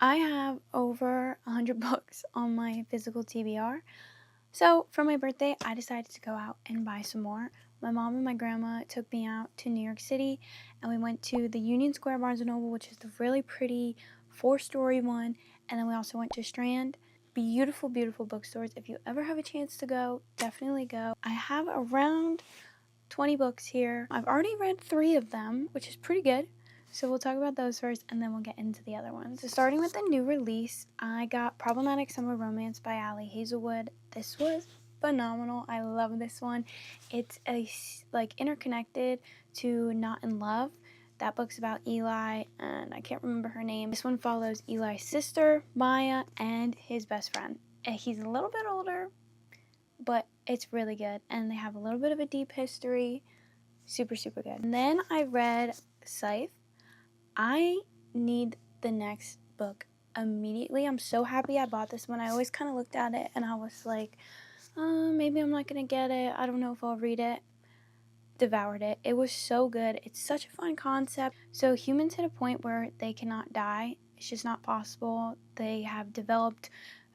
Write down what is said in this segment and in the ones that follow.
I have over 100 books on my physical TBR. So for my birthday, I decided to go out and buy some more. My mom and my grandma took me out to New York City, and we went to the Union Square Barnes& Noble, which is the really pretty 4-story one, and then we also went to Strand. Beautiful, beautiful bookstores. If you ever have a chance to go, definitely go. I have around 20 books here. I've already read 3 of them, which is pretty good. So we'll talk about those first, and then we'll get into the other ones. So starting with the new release, I got Problematic Summer Romance by Ali Hazelwood. This was phenomenal. I love this one. It's interconnected to Not in Love. That book's about Eli, and I can't remember her name. This one follows Eli's sister, Maya, and his best friend. He's a little bit older, but it's really good, and they have a little bit of a deep history. Super, super good. And then I read Scythe. I need the next book immediately. I'm so happy I bought this one. I always kind of looked at it and I was like, maybe I'm not gonna get it. I don't know if I'll read it. Devoured it. It was so good. It's such a fun concept. So humans hit a point where they cannot die. It's just not possible. They have developed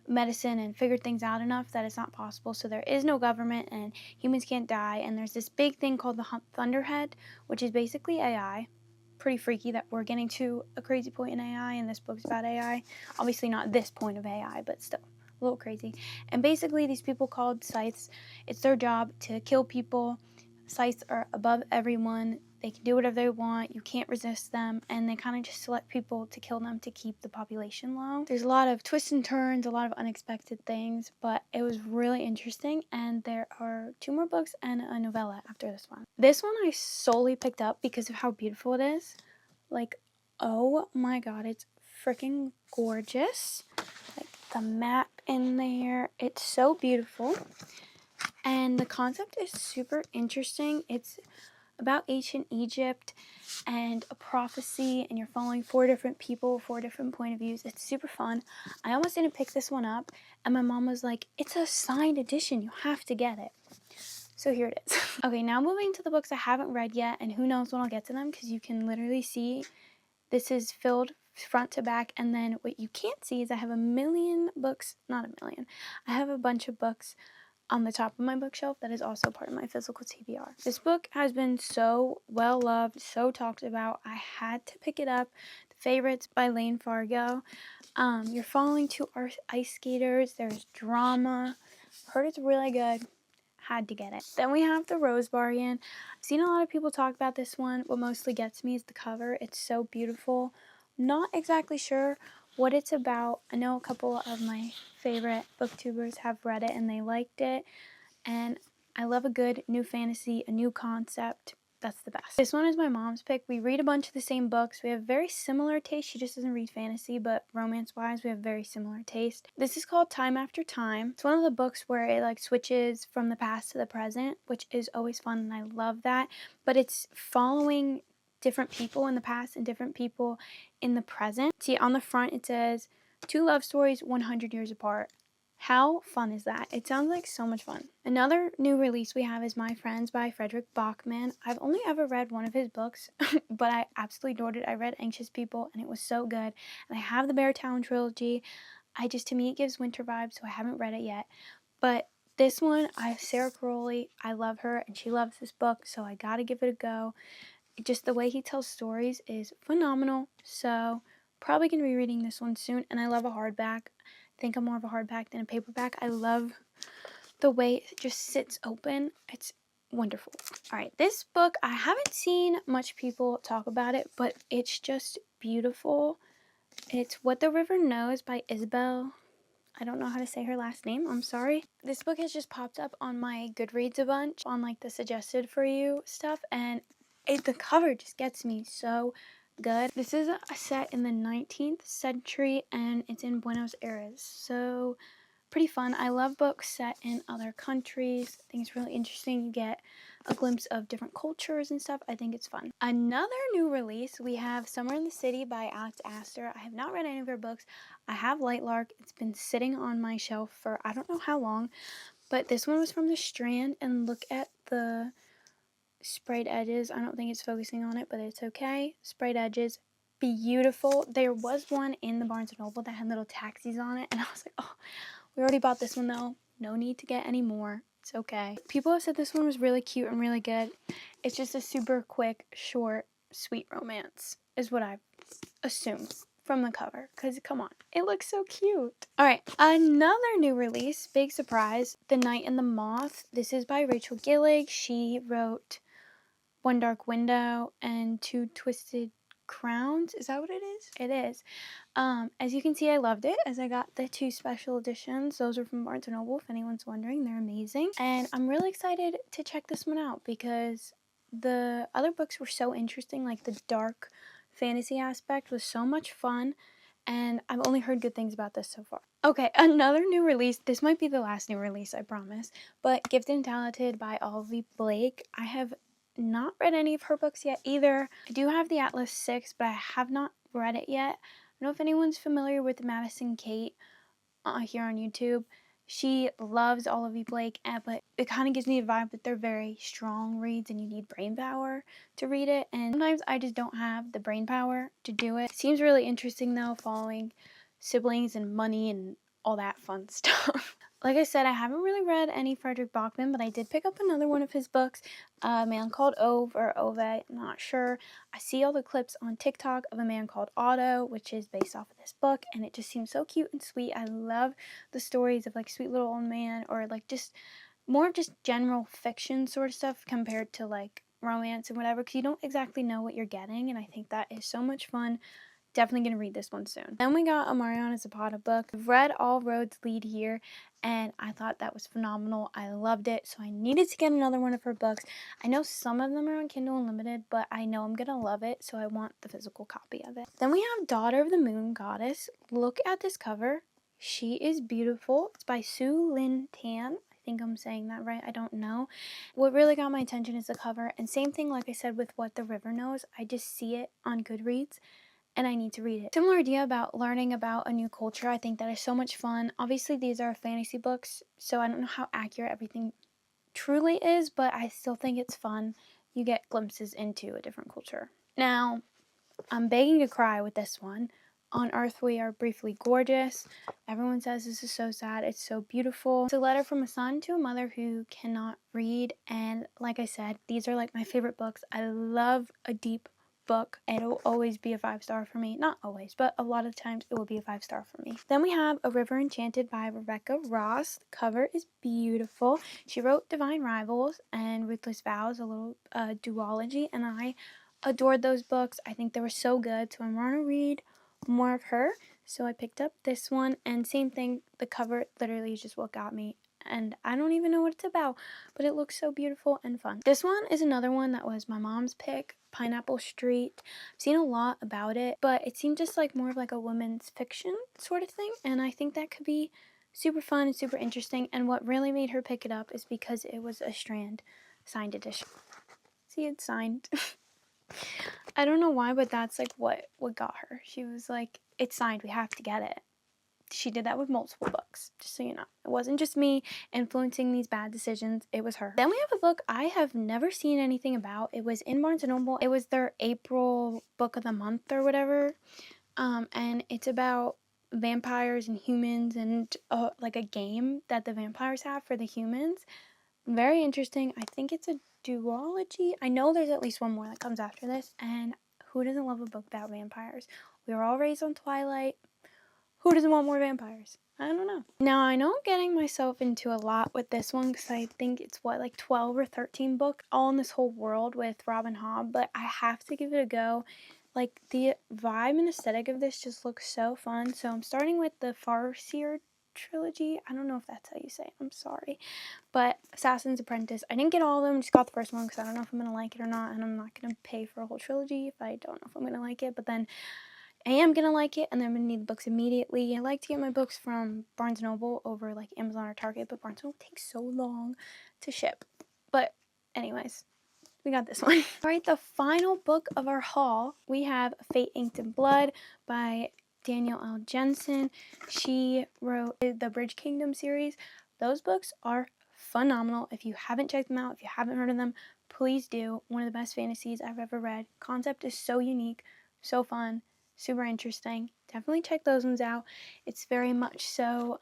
medicine and figured things out enough that it's not possible. So there is no government and humans can't die. And there's this big thing called the Thunderhead, which is basically AI. Pretty freaky that we're getting to a crazy point in AI, and this book's about AI. Obviously not this point of AI, but still a little crazy. And basically these people called Scythes, it's their job to kill people. Scythes are above everyone. They can do whatever they want. You can't resist them. And they kind of just select people to kill them to keep the population low. There's a lot of twists and turns, a lot of unexpected things, but it was really interesting. And there are 2 more books and a novella after this one. This one I solely picked up because of how beautiful it is. Like, oh my god, it's freaking gorgeous. Like, the map in there, it's so beautiful. And the concept is super interesting. It's about ancient Egypt and a prophecy, and you're following 4 different people, 4 different point of views. It's super fun. I almost didn't pick this one up, and my mom was like, it's a signed edition, you have to get it. So here it is. Okay, now moving to the books I haven't read yet, and who knows when I'll get to them, because you can literally see this is filled front to back, and then what you can't see is I have a million books, not a million, I have a bunch of books on the top of my bookshelf that is also part of my physical TBR. This book has been so well loved, so talked about. I had to pick it up. The Favorites by Lane Fargo. You're following 2 ice skaters. There's drama. Heard it's really good. Had to get it. Then we have The Rose Bargain. I've seen a lot of people talk about this one. What mostly gets me is the cover. It's so beautiful. Not exactly sure what it's about. I know a couple of my favorite booktubers have read it and they liked it, and I love a good new fantasy, a new concept. That's the best. This one is my mom's pick. We read a bunch of the same books. We have very similar taste. She just doesn't read fantasy, but romance-wise, we have very similar taste. This is called Time After Time. It's one of the books where it switches from the past to the present, which is always fun, and I love that. But it's following different people in the past and different people in the present. See, on the front it says 2 love stories 100 years apart. How fun is that? It sounds like so much fun. Another new release we have is My Friends by Frederick Bachman. I've only ever read one of his books, but I absolutely adored it. I read Anxious People, and it was so good. And I have the Beartown trilogy. To me, it gives winter vibes, so I haven't read it yet. But this one, I have Sarah Crowley. I love her, and she loves this book, so I gotta give it a go. Just the way he tells stories is phenomenal, so probably going to be reading this one soon. And I love a hardback. I think I'm more of a hardback than a paperback. I love the way it just sits open. It's wonderful. Alright, this book, I haven't seen much people talk about it, but it's just beautiful. It's What the River Knows by Isabel. I don't know how to say her last name. I'm sorry. This book has just popped up on my Goodreads a bunch on the suggested for you stuff, and the cover just gets me so good. This is a set in the 19th century, and it's in Buenos Aires, so pretty fun. I love books set in other countries. I think it's really interesting. You get a glimpse of different cultures and stuff. I think it's fun. Another new release, we have Summer in the City by Alex Astor. I have not read any of her books. I have Lightlark. It's been sitting on my shelf for I don't know how long, but this one was from the Strand, and look at the sprayed edges. I don't think it's focusing on it, but it's okay. Sprayed edges, beautiful. There was one in the Barnes & Noble that had little taxis on it, and I was like, oh, we already bought this one though. No need to get any more. It's okay. People have said this one was really cute and really good. It's just a super quick, short, sweet romance is what I assume from the cover, because come on, it looks so cute. All right, another new release, big surprise, The Night and the Moth. This is by Rachel Gillig. She wrote One Dark Window and Two Twisted Crowns. Is that what it is? It is. As you can see, I loved it, as I got the 2 special editions. Those are from Barnes & Noble, if anyone's wondering. They're amazing. And I'm really excited to check this one out because the other books were so interesting. Like, the dark fantasy aspect was so much fun, and I've only heard good things about this so far. Okay, another new release. This might be the last new release, I promise. But Gifted and Talented by Olivia Blake. I have not read any of her books yet either. I do have the Atlas 6, but I have not read it yet. I don't know if anyone's familiar with Madison Kate here on YouTube. She loves Olivia Blake, but it kind of gives me the vibe that they're very strong reads and you need brain power to read it. And sometimes I just don't have the brain power to do it. It seems really interesting though, following siblings and money and all that fun stuff. Like I said, I haven't really read any Frederick Bachman, but I did pick up another one of his books, A Man Called Ove or Ove, I'm not sure. I see all the clips on TikTok of A Man Called Otto, which is based off of this book, and it just seems so cute and sweet. I love the stories of like Sweet Little Old Man, or like just more of just general fiction sort of stuff compared to like romance and whatever, because you don't exactly know what you're getting, and I think that is so much fun. Definitely going to read this one soon. Then we got a Mariana Zapata book. I've read All Roads Lead Here, and I thought that was phenomenal. I loved it, so I needed to get another one of her books. I know some of them are on Kindle Unlimited, but I know I'm going to love it, so I want the physical copy of it. Then we have Daughter of the Moon Goddess. Look at this cover. She is beautiful. It's by Sue Lin Tan. I think I'm saying that right. I don't know. What really got my attention is the cover, and same thing like I said with What the River Knows. I just see it on Goodreads, and I need to read it. Similar idea about learning about a new culture. I think that is so much fun. Obviously, these are fantasy books, so I don't know how accurate everything truly is, but I still think it's fun. You get glimpses into a different culture. Now, I'm begging to cry with this one. On Earth We Are Briefly Gorgeous. Everyone says this is so sad. It's so beautiful. It's a letter from a son to a mother who cannot read, and like I said, these are like my favorite books. I love a deep book. It'll always be a 5-star for me. Not always, but a lot of times it will be a 5-star for me. Then we have A River Enchanted by Rebecca Ross. The cover is beautiful. She wrote Divine Rivals and Ruthless Vows, a little duology, and I adored those books. I think they were so good, so I'm going to read more of her. So I picked up this one, and same thing, the cover literally is just what got me, and I don't even know what it's about, but it looks so beautiful and fun. This one is another one that was my mom's pick, Pineapple Street. I've seen a lot about it, but it seemed just like more of like a women's fiction sort of thing, and I think that could be super fun and super interesting. And what really made her pick it up is because it was a Strand signed edition. See, it's signed. I don't know why, but that's like what got her. She was like, it's signed, we have to get it. She did that with multiple books, just so you know. It wasn't just me influencing these bad decisions, it was her. Then we have a book I have never seen anything about. It was in Barnes & Noble. It was their April book of the month or whatever. And it's about vampires and humans, and like a game that the vampires have for the humans. Very interesting. I think it's a duology. I know there's at least one more that comes after this, and who doesn't love a book about vampires? We were all raised on Twilight. Who doesn't want more vampires? I don't know. Now, I know I'm getting myself into a lot with this one because I think it's like 12 or 13 books all in this whole world with Robin Hobb, but I have to give it a go. Like, the vibe and aesthetic of this just looks so fun. So I'm starting with the Farseer trilogy. I don't know if that's how you say it. I'm sorry. But Assassin's Apprentice. I didn't get all of them. Just got the first one because I don't know if I'm going to like it or not. And I'm not going to pay for a whole trilogy if I don't know if I'm going to like it. But then I am going to like it, and then I'm going to need the books immediately. I like to get my books from Barnes & Noble over like Amazon or Target, but Barnes & Noble takes so long to ship. But anyways, we got this one. Alright, the final book of our haul, we have Fate Inked in Blood by Danielle L. Jensen. She wrote the Bridge Kingdom series. Those books are phenomenal. If you haven't checked them out, if you haven't heard of them, please do. One of the best fantasies I've ever read. Concept is so unique, so fun, super interesting. Definitely check those ones out. It's very much so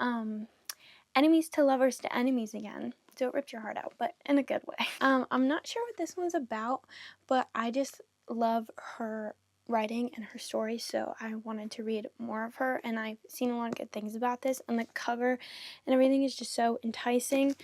enemies to lovers to enemies again. So it rips your heart out, but in a good way. I'm not sure what this one's about, but I just love her writing and her story, so I wanted to read more of her, and I've seen a lot of good things about this, and the cover and everything is just so enticing,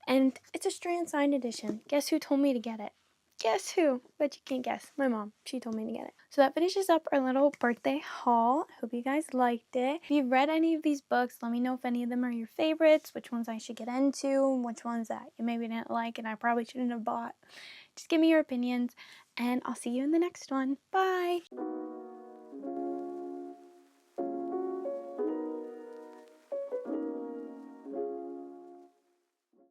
and it's a Strand signed edition. Guess who told me to get it? Guess who? But you can't guess. My mom. She told me to get it. So that finishes up our little birthday haul. Hope you guys liked it. If you've read any of these books, let me know if any of them are your favorites, which ones I should get into, which ones that you maybe didn't like and I probably shouldn't have bought. Just give me your opinions, and I'll see you in the next one. Bye!